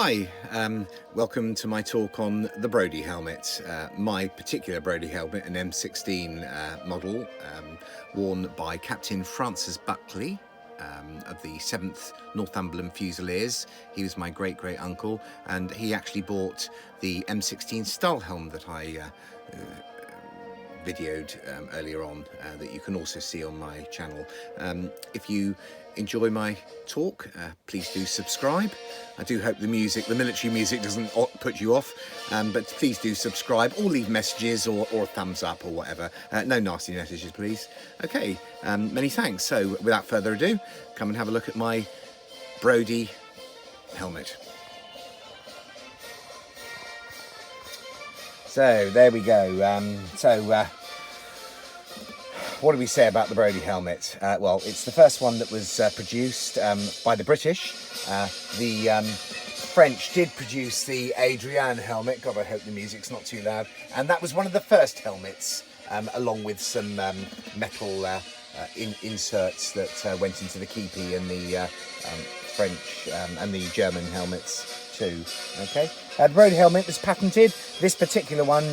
Hi, welcome to my talk on the Brodie helmet. My particular Brodie helmet, an M16 model, worn by Captain Francis Buckley of the 7th Northumberland Fusiliers. He was my great uncle, and he actually bought the M16 style helm that I videoed earlier on, that you can also see on my channel. If you enjoy my talk, please do subscribe. I do hope the military music doesn't put you off, but please do subscribe or leave messages or a thumbs up or whatever. No nasty messages, please. Okay, many thanks. So without further ado, come and have a look at my Brodie helmet. So there we go. What do we say about the Brodie helmet? Well, it's the first one that was produced by the British. The French did produce the Adrian helmet. God, I hope the music's not too loud. And that was one of the first helmets, along with some metal inserts that went into the keepy and the French and the German helmets too. Okay, the Brodie helmet was patented, this particular one,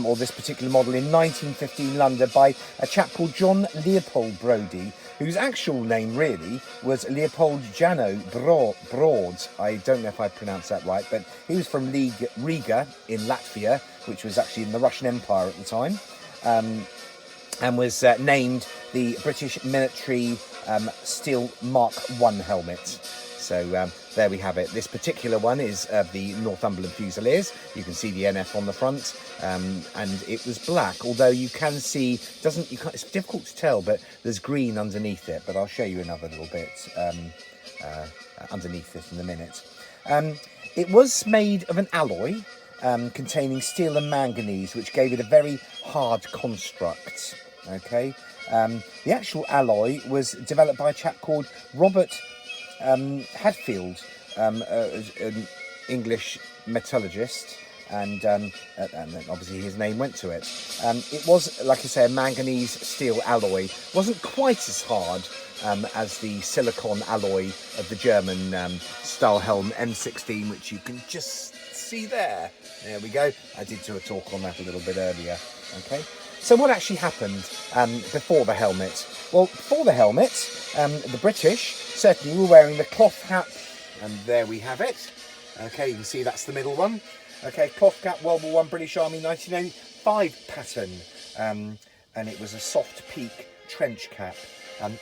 or this particular model, in 1915 London by a chap called John Leopold Brodie, whose actual name really was Leopold Jano Broad. I don't know if I pronounced that right, but he was from Riga in Latvia, which was actually in the Russian Empire at the time, and was named the British military steel Mark I helmet. So there we have it. This particular one is the Northumberland Fusiliers. You can see the NF on the front, and it was black. Although you can see, it's difficult to tell, but there's green underneath it. But I'll show you another little bit underneath it in a minute. It was made of an alloy containing steel and manganese, which gave it a very hard construct. Okay, the actual alloy was developed by a chap called Robert Hadfield, an English metallurgist, and then obviously his name went to it. It was, like I say, a manganese steel alloy. It wasn't quite as hard as the silicon alloy of the German style helm M16, which you can just see there. There we go. I did do a talk on that a little bit earlier. Okay. So what actually happened before the helmet? Well, before the helmet, the British certainly were wearing the cloth hat, and there we have it. Okay, you can see that's the middle one. Okay, cloth cap, World War I, British Army, 1985 pattern, and it was a soft peak trench cap.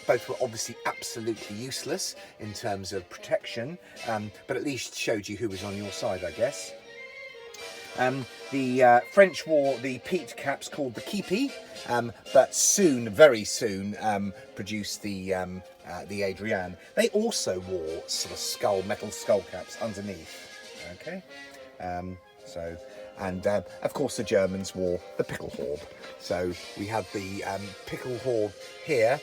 Both were obviously absolutely useless in terms of protection, but at least showed you who was on your side, I guess. The French wore the peaked caps called the keepy, but very soon, produced the Adrian. They also wore sort of metal skull caps underneath. Okay, of course the Germans wore the Pickelhaube. So we had the Pickelhaube here,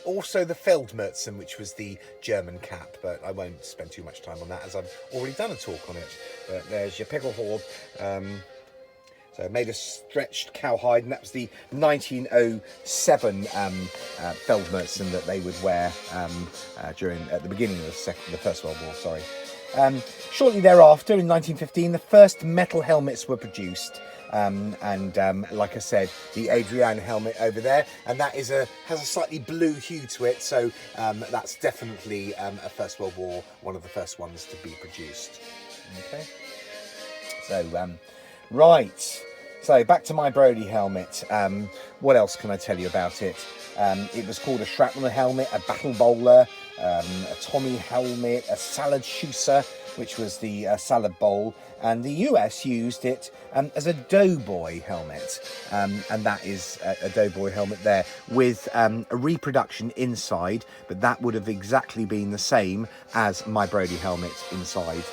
also the Feldmützen, which was the German cap, but I won't spend too much time on that as I've already done a talk on it. But there's your Pickelhaube. So made of stretched cowhide, and that was the 1907 Feldmützen that they would wear at the beginning of the First World War. Sorry. Shortly thereafter, in 1915, the first metal helmets were produced, and like I said, the Adrian helmet over there, and that has a slightly blue hue to it. So that's definitely a First World War, one of the first ones to be produced. Okay. So. Right, so back to my Brodie helmet. What else can I tell you about it? It was called a shrapnel helmet, a battle bowler, a Tommy helmet, a salad shooter, which was the salad bowl, and the US used it as a doughboy helmet, and that is a doughboy helmet there with a reproduction inside, but that would have exactly been the same as my Brodie helmet inside.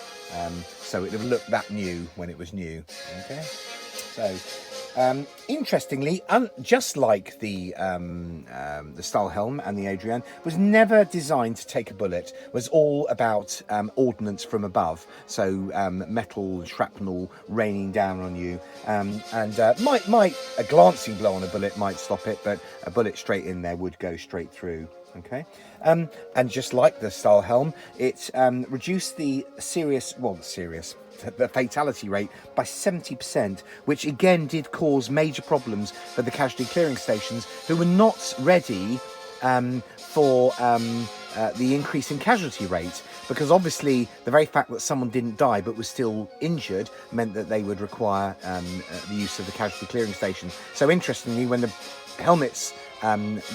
So it would have looked that new when it was new. Okay, so interestingly, just like the style helm and the Adrian, was never designed to take a bullet. Was all about ordnance from above. So metal shrapnel raining down on you, and a glancing blow on a bullet might stop it, but a bullet straight in there would go straight through. Okay, and just like the style helm, it reduced the fatality rate by 70%, which again did cause major problems for the casualty clearing stations, who were not ready for the increase in casualty rate, because obviously the very fact that someone didn't die but was still injured meant that they would require the use of the casualty clearing station. So interestingly, when the helmets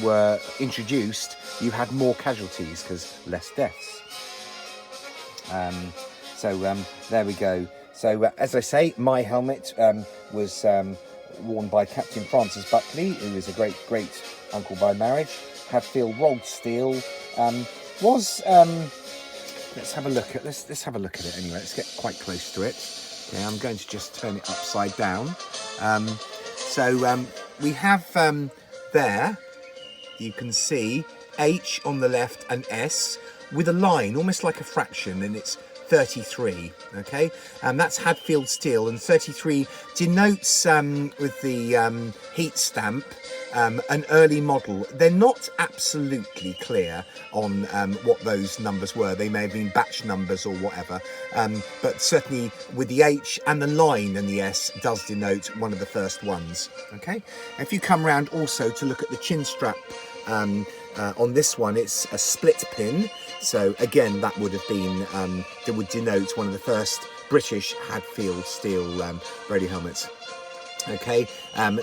were introduced, you had more casualties because less deaths. There we go. So as I say, my helmet was worn by Captain Francis Buckley, who is a great uncle by marriage. Hadfield rolled steel. Let's have a look at it anyway. Let's get quite close to it. Okay, I'm going to just turn it upside down. We have there, you can see H on the left and S with a line, almost like a fraction, and it's 33. Okay, that's Hadfield steel, and 33 denotes with the heat stamp an early model. They're not absolutely clear on what those numbers were. They may have been batch numbers or whatever, but certainly with the H and the line and the S does denote one of the first ones. Okay, if you come round also to look at the chin strap on this one, it's a split pin. So again, that would have been that would denote one of the first British Hadfield steel Brodie helmets. Okay,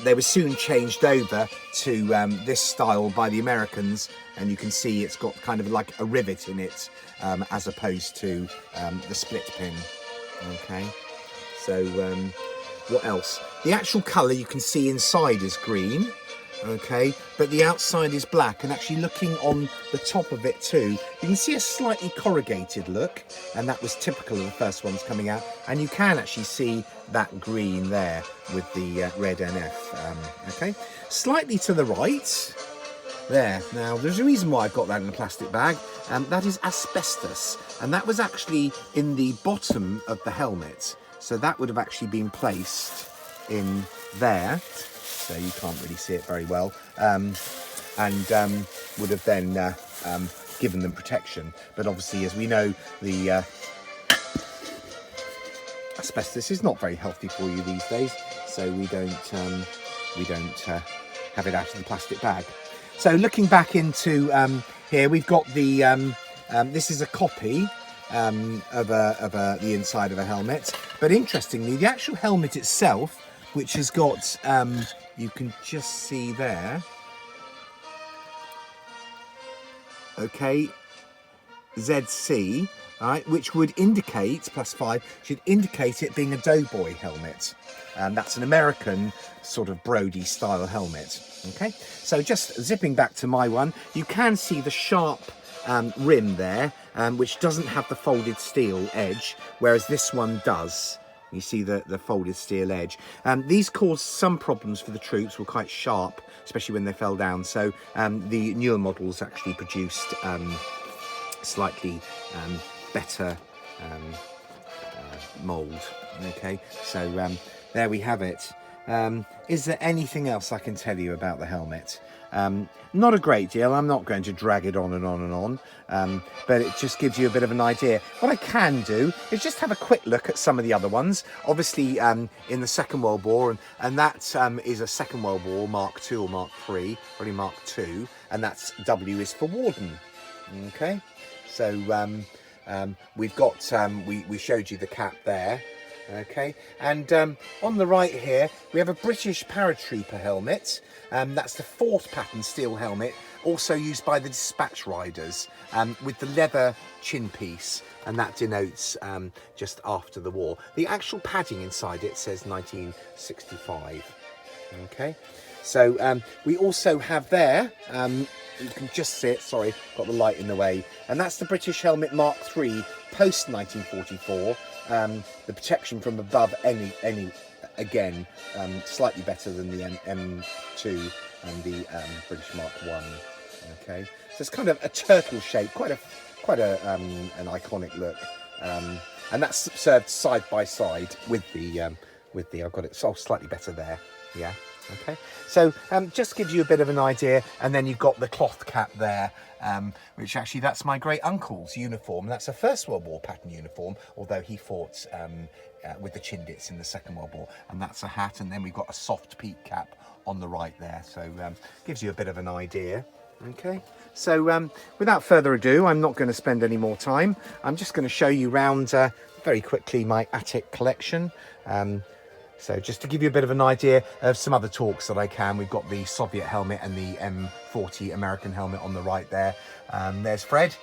they were soon changed over to this style by the Americans, and you can see it's got kind of like a rivet in it as opposed to the split pin. Okay, so what else? The actual colour you can see inside is green. Okay, but the outside is black, and actually looking on the top of it too, you can see a slightly corrugated look, and that was typical of the first ones coming out, and you can actually see that green there with the red NF. Okay, slightly to the right there. Now there's a reason why I've got that in a plastic bag, that is asbestos, and that was actually in the bottom of the helmet, so that would have actually been placed in there. So you can't really see it very well, and would have then given them protection. But obviously, as we know, the asbestos is not very healthy for you these days, so we don't have it out of the plastic bag. So looking back into here, we've got the this is a copy of the inside of a helmet, but interestingly, the actual helmet itself, which has got you can just see there, okay, ZC, right, which would indicate, +5, should indicate it being a Doughboy helmet. That's an American sort of Brodie style helmet. Okay, so just zipping back to my one, you can see the sharp rim there, which doesn't have the folded steel edge, whereas this one does. You see the folded steel edge. These caused some problems for the troops, were quite sharp, especially when they fell down. So the newer models actually produced slightly better mould. Okay, so there we have it. Is there anything else I can tell you about the helmet? Not a great deal. I'm not going to drag it on and on and on, but it just gives you a bit of an idea. What I can do is just have a quick look at some of the other ones. Obviously, in the Second World War, and that is a Second World War Mark II or Mark III, really Mark II, and that's W is for Warden. Okay, so we've got we showed you the cap there. Okay, and on the right here we have a British Paratrooper helmet. That's the 4th pattern steel helmet, also used by the dispatch riders, with the leather chin piece, and that denotes just after the war. The actual padding inside it says 1965. Okay, so we also have there, you can just see it, sorry, got the light in the way, and that's the British helmet Mark III post 1944. The protection from above, again, slightly better than the M2 and the British Mark I. Okay, so it's kind of a turtle shape, quite an iconic look, and that's served side by side with the I've got it slightly better there. Yeah. Okay, so just gives you a bit of an idea, and then you've got the cloth cap there, which actually that's my great uncle's uniform. That's a First World War pattern uniform, although he fought with the Chindits in the Second World War, and that's a hat. And then we've got a soft peak cap on the right there, so gives you a bit of an idea. Okay, so without further ado, I'm not going to spend any more time. I'm just going to show you round very quickly my attic collection. So just to give you a bit of an idea of some other talks that I can, we've got the Soviet helmet and the M40 American helmet on the right there. There's Fred,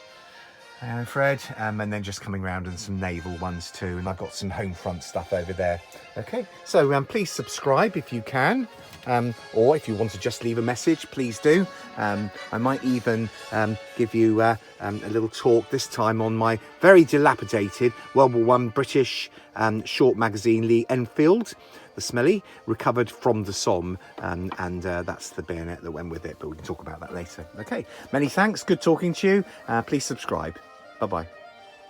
and then just coming around and some naval ones too. And I've got some home front stuff over there. Okay, so please subscribe if you can. Or if you want to just leave a message, please do. I might even give you a little talk this time on my very dilapidated World War I British short magazine Lee Enfield, the Smelly, recovered from the Somme, and that's the bayonet that went with it, but we can talk about that later. Okay, many thanks, good talking to you. Please subscribe. Bye-bye.